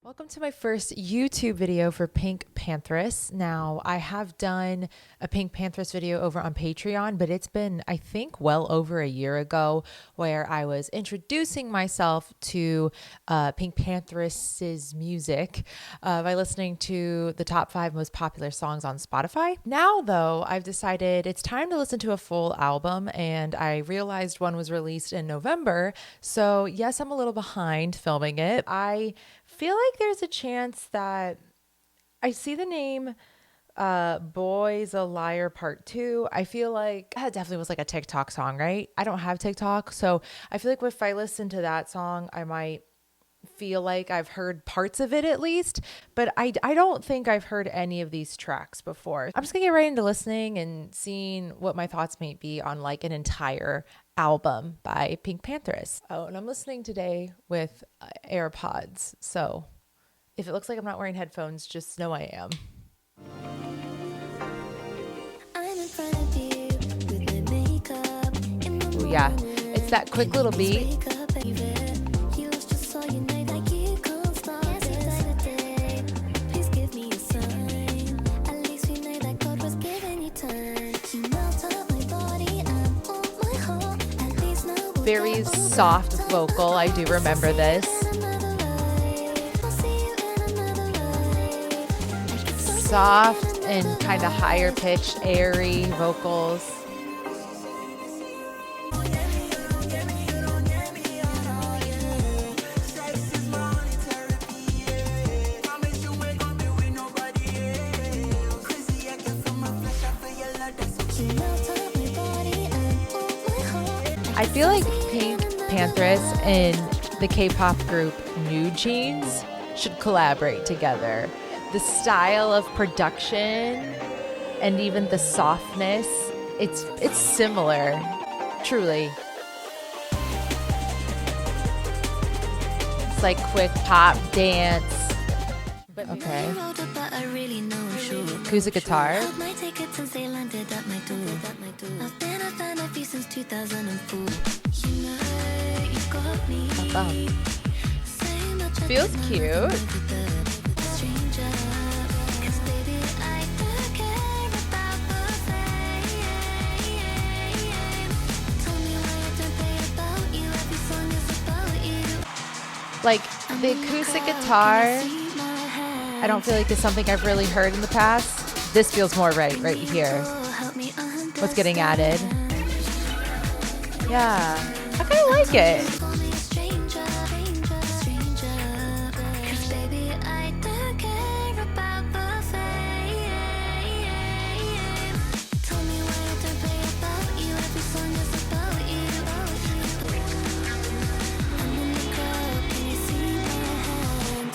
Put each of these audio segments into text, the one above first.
Welcome to my first YouTube video for PinkPantheress. Now, I have done a PinkPantheress video over on Patreon, but it's been, I think, well over a year ago where I was introducing myself to PinkPantheress's music by listening to the top 5 most popular songs on Spotify. Now, though, I've decided it's time to listen to a full album, and I realized one was released in November. So, yes, I'm a little behind filming it. I feel like there's a chance that I see the name Boy's a Liar Part 2. I feel like that definitely was like a TikTok song, right? I don't have TikTok, so I feel like if I listen to that song, I might feel like I've heard parts of it at least, but I don't think I've heard any of these tracks before. I'm just gonna get right into listening and seeing what my thoughts might be on like an entire album by PinkPantheress. Oh, and I'm listening today with AirPods, so if it looks like I'm not wearing headphones, just know I am. Ooh, yeah, it's that quick little beat. Very soft vocal. I do remember this. Soft and kind of higher pitched, airy vocals. I feel like PinkPantheress and the K-pop group New Jeans should collaborate together. The style of production and even the softness, it's similar, truly. It's like quick pop dance. Okay. Acoustic guitar. Oh. Feels cute. Like the acoustic guitar, I don't feel like it's something I've really heard in the past. This feels more right here. What's getting added? Yeah, I kind of like it.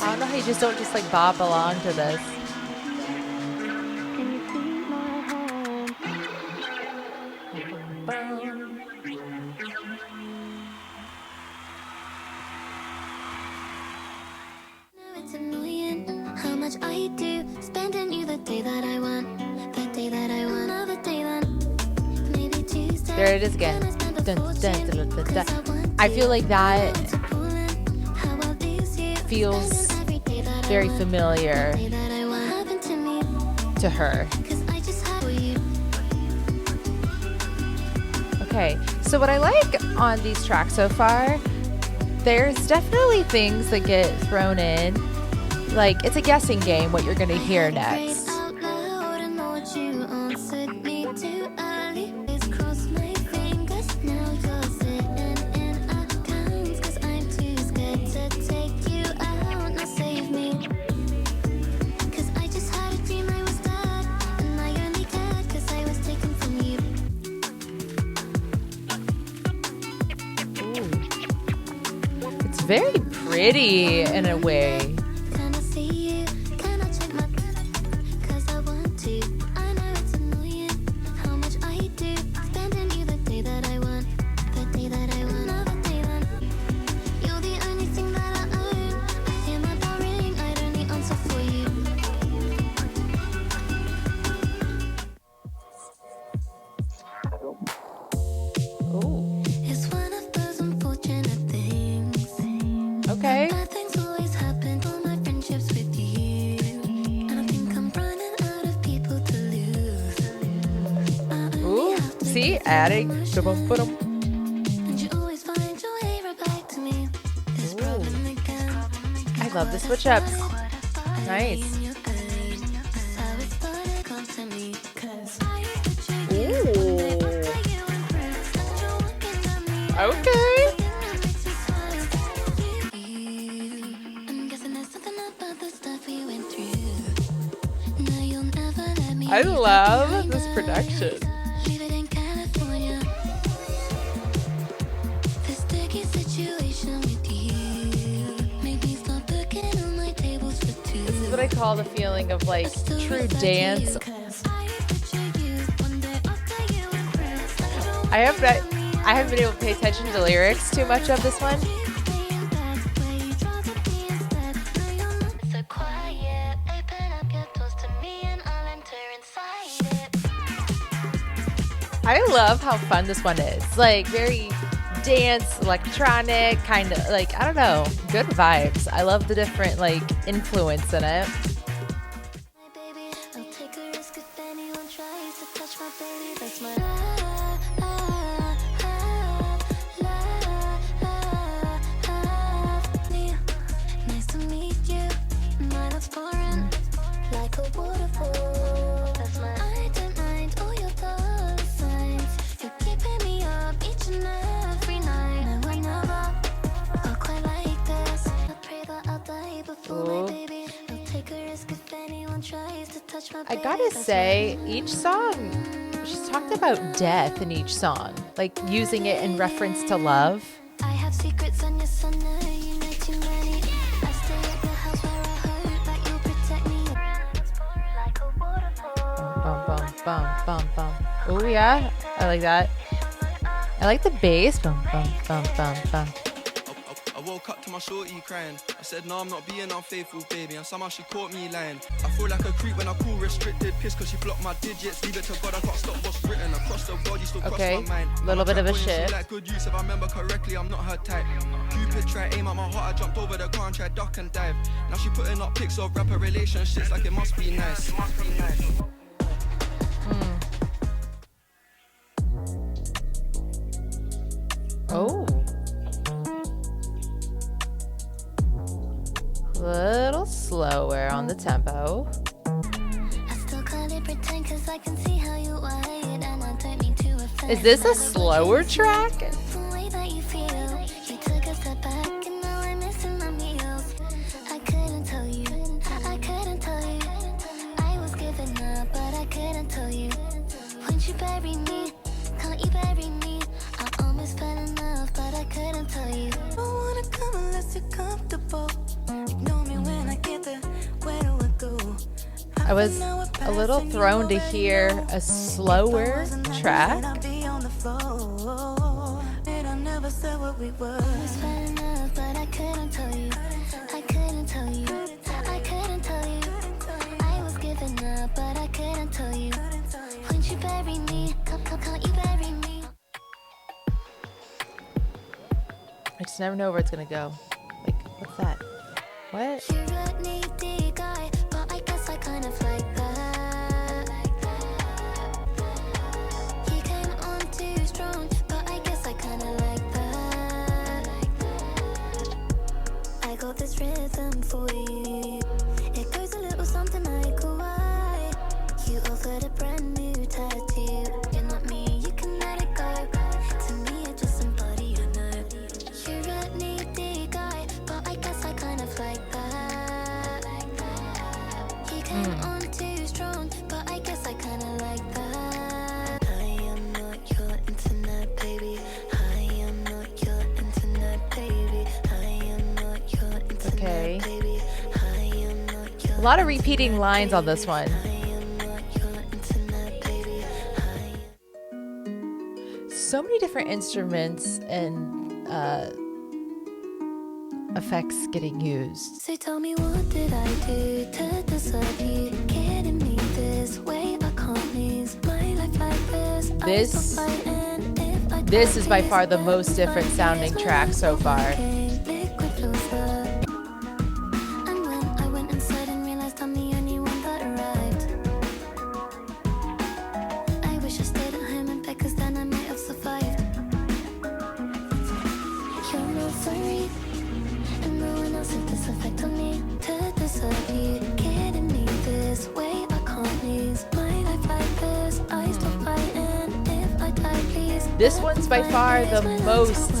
I don't know how you just don't just like bop along to this. It's annoying how much I do spending you the day that I want, the day that I want, another day that maybe Tuesday. There it is again. Dun, dun, dun, dun, dun. I feel like that feels very familiar to her. Okay, so what I like on these tracks so far, there's definitely things that get thrown in. Like, it's a guessing game what you're gonna hear next. Very pretty in a way. Okay. See, adding. Ba-bum-ba-dum. And you always find your way right back to me. This problem again. I love the switch ups. Nice. Okay. I love this production. This is what I call the feeling of like true dance. I haven't been able to pay attention to the lyrics too much of this one. I love how fun this one is. Like very dance, electronic, kind of like, I don't know, good vibes. I love the different like influence in it. I gotta say, each song, she's talked about death in each song, like using it in reference to love. I have secrets on your son, you know too many. I stay at your house where I hope that you'll protect me. Like a waterfall. Bum, bum, bum, bum, bum. Oh yeah, I like that. I like the bass. Bum, bum, bum, bum, bum. I woke up to my shorty crying. I said, no, I'm not being unfaithful, baby. And somehow she caught me lying. I feel like a creep when I call restricted. Piss cause she blocked my digits. Leave it to God, I can't stop what's written. Across the world, you still cross my mind. Little bit of a shift. Like good use, if I remember correctly, I'm not her type. Cupid tried aim at my heart, I jumped over the car and tried duck and dive. Now she putting up pics of rapper relationships like it must be nice. Oh. Little slower on the tempo. I still can't pretend cause I can see how you hide and I don't mean to offend. Is this a slower track? The way that you feel, you took a step back and now I'm missing my meals. I couldn't tell you, I couldn't tell you. I was giving up but I couldn't tell you. Won't you bury me, can't you bury me? I almost fell in love but I couldn't tell you. I don't wanna come unless you're comfortable. Ignore me when I get there, where do I go? I was a little thrown to hear a slower track. I just never know where it's gonna go. Like, what's that? What? This rhythm for you. It goes a little something like why you offered a brand new tattoo. You're not me, you can let it go. To me, you're just somebody I know. You're a needy guy, but I guess I kind of like that. You came on too strong, but I guess I kind of like that. I am not your internet baby. I am not your internet baby. I am not your internet Okay. baby. I am not your A lot of repeating lines on this one. So many different instruments and effects getting used. So tell me, what did I do to deserve you? Kidding me this way, I can't lose my life like this. This is by far the most different sounding track so far. I wish I stayed at home and bed 'cause then This one's by far the most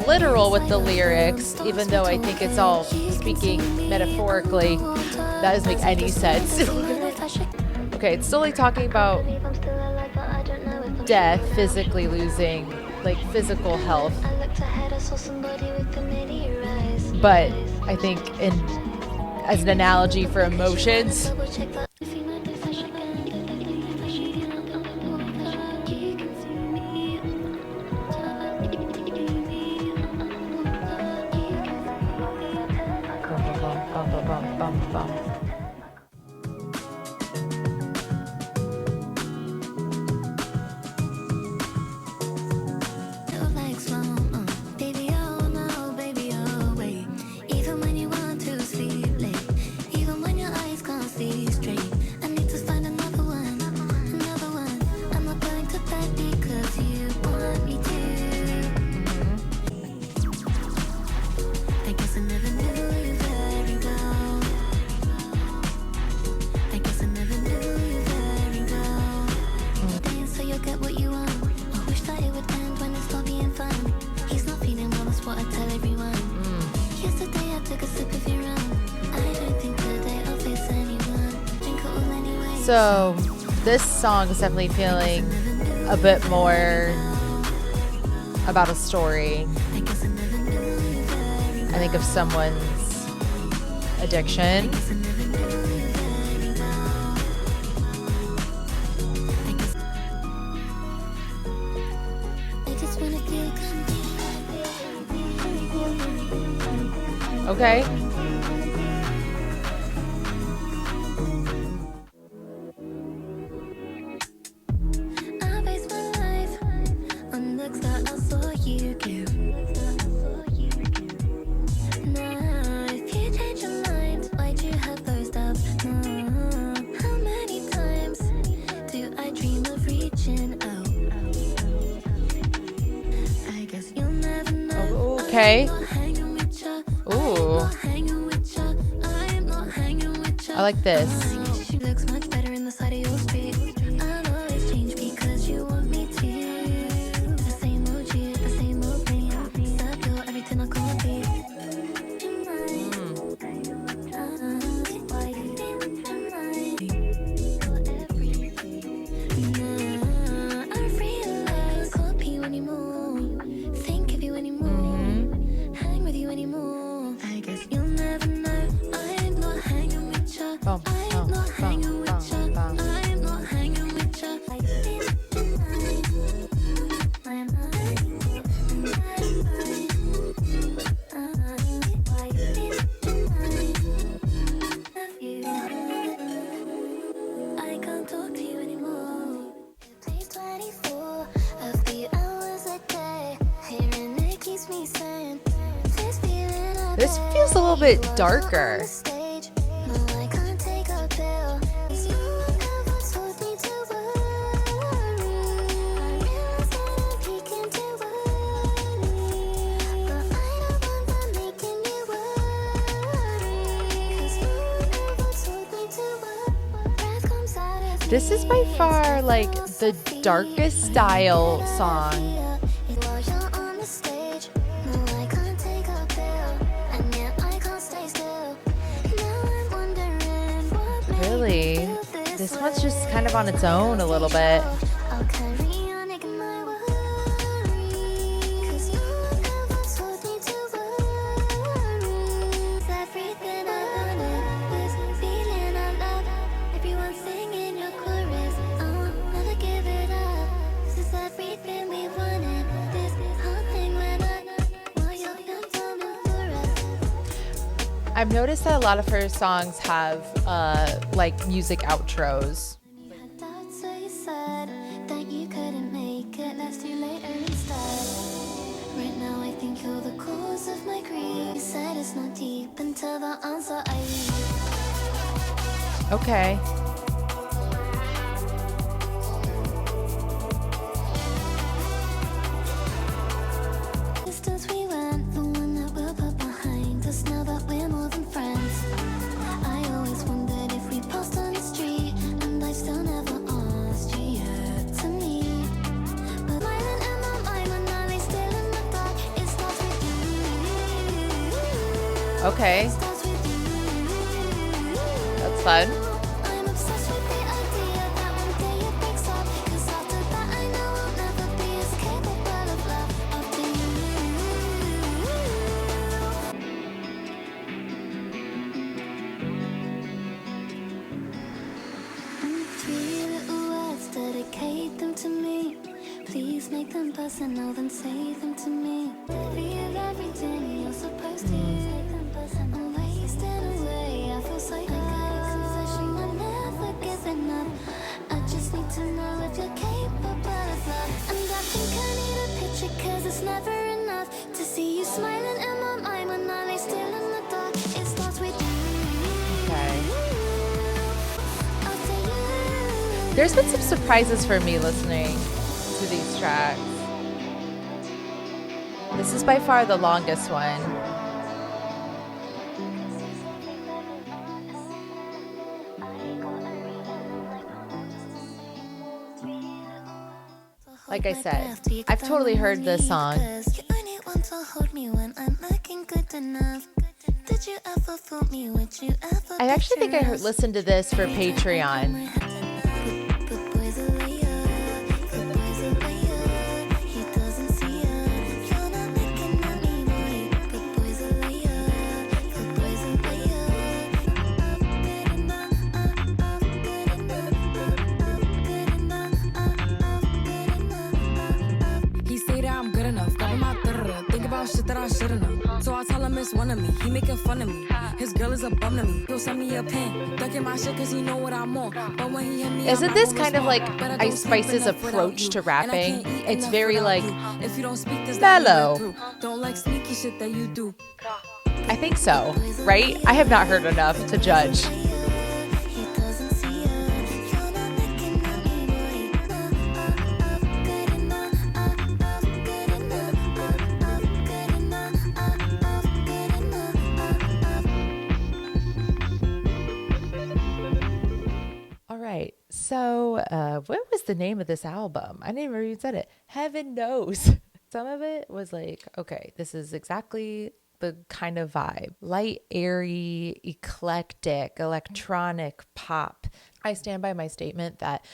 literal with the lyrics, even though I think it's all speaking metaphorically. That doesn't make any sense. Okay, it's still like talking about death, physically losing, like physical health. But I think as an analogy for emotions. So this song is definitely feeling a bit more about a story. I think of someone's addiction. Okay. Okay. Ooh. I like this. This feels a little bit darker. This is by far like the darkest style song. Really? This one's just kind of on its own a little bit. I've noticed that a lot of her songs have like music outros. Okay. Okay. That's fun. I'm obsessed with the idea that one day it breaks up. 'Cause after that I know I'll never be as capable of love after you. Three little words, dedicate them to me. Please make them personal, then say them to me. Feel everything you're supposed to. I'm wasting away, I feel so good. I'm never giving up. I just need to know if you're capable of love. And I think I need a picture, 'cause it's never enough to see you smiling in my mind when I lay still in the dark. It starts with you. Okay. After you. There's been some surprises for me listening to these tracks. This is by far the longest one. Like I said, I've totally heard this song. You only want to hold me when I'm looking good enough. Did you ever fool me? Would you ever? I actually think I listened to this for Patreon. But boys are liar, but boys are liar. He doesn't see her. You're not looking at me, boy. But boys are liar, but boys are liar. Good enough, good enough. He say that I'm good enough, got him out there. Think about shit that I shouldn't know. So I tell him it's one of me. He making fun of me. His girl is a bum to me. He'll send me a pin, ducking my shit 'cause he know what I'm on. But when he hit me, Isn't this kind of like Ice Spice's approach to rapping? It's very like if you don't speak this mellow. Don't like sneaky shit that you do. I think so, right? I have not heard enough to judge. He doesn't see her. You're not looking at me, boy. Good enough, good enough, good enough, good enough. All right. So, what was the name of this album? I never even said it. Heaven knows. Some of it was like, okay, this is exactly the kind of vibe. Light, airy, eclectic, electronic pop. I stand by my statement that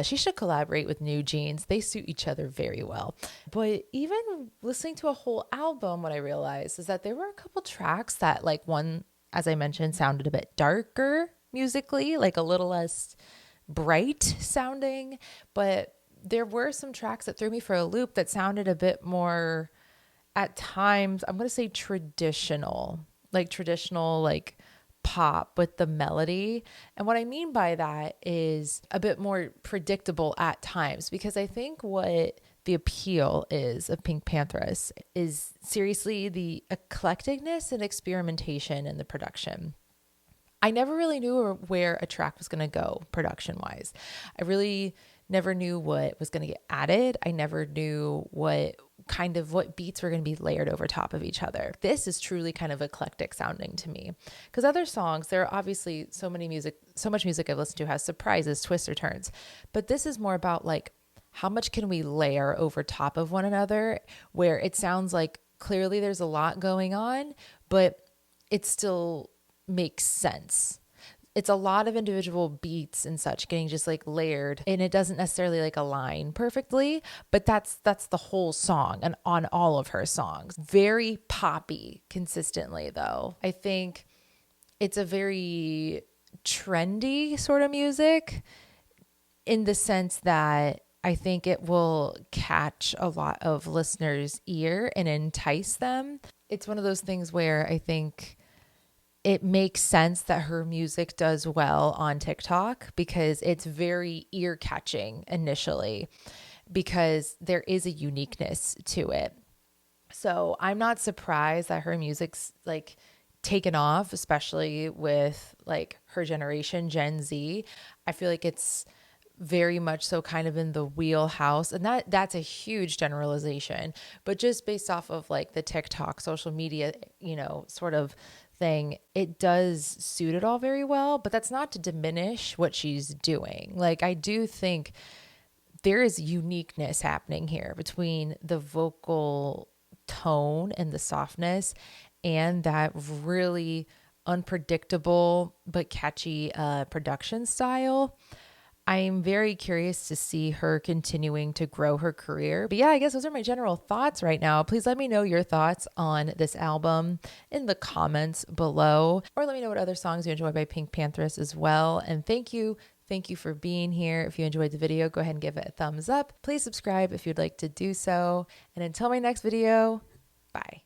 she should collaborate with New Jeans. They suit each other very well. But even listening to a whole album, what I realized is that there were a couple tracks that, like, one, as I mentioned, sounded a bit darker musically, like a little less bright sounding. But there were some tracks that threw me for a loop that sounded a bit more, at times, I'm going to say traditional, like pop with the melody. And what I mean by that is a bit more predictable at times, because I think what the appeal is of PinkPantheress is seriously the eclecticness and experimentation in the production. I never really knew where a track was going to go production wise. I really never knew what was going to get added. I never knew what beats were going to be layered over top of each other. This is truly kind of eclectic sounding to me, because other songs, there are obviously so much music I've listened to has surprises, twists, or turns, but this is more about like, how much can we layer over top of one another, where it sounds like clearly there's a lot going on, but it still makes sense. It's a lot of individual beats and such getting just like layered, and it doesn't necessarily like align perfectly, but that's the whole song, and on all of her songs. Very poppy consistently though. I think it's a very trendy sort of music, in the sense that I think it will catch a lot of listeners' ear and entice them. It's one of those things where I think it makes sense that her music does well on TikTok, because it's very ear catching initially, because there is a uniqueness to it. So I'm not surprised that her music's like taken off, especially with like her generation, Gen Z. I feel like it's very much so kind of in the wheelhouse, and that's a huge generalization, but just based off of like the TikTok social media, sort of thing, it does suit it all very well. But that's not to diminish what she's doing. Like, I do think there is uniqueness happening here between the vocal tone and the softness and that really unpredictable but catchy production style. I'm very curious to see her continuing to grow her career. But yeah, I guess those are my general thoughts right now. Please let me know your thoughts on this album in the comments below, or let me know what other songs you enjoy by PinkPantheress as well. And thank you. Thank you for being here. If you enjoyed the video, go ahead and give it a thumbs up. Please subscribe if you'd like to do so. And until my next video, bye.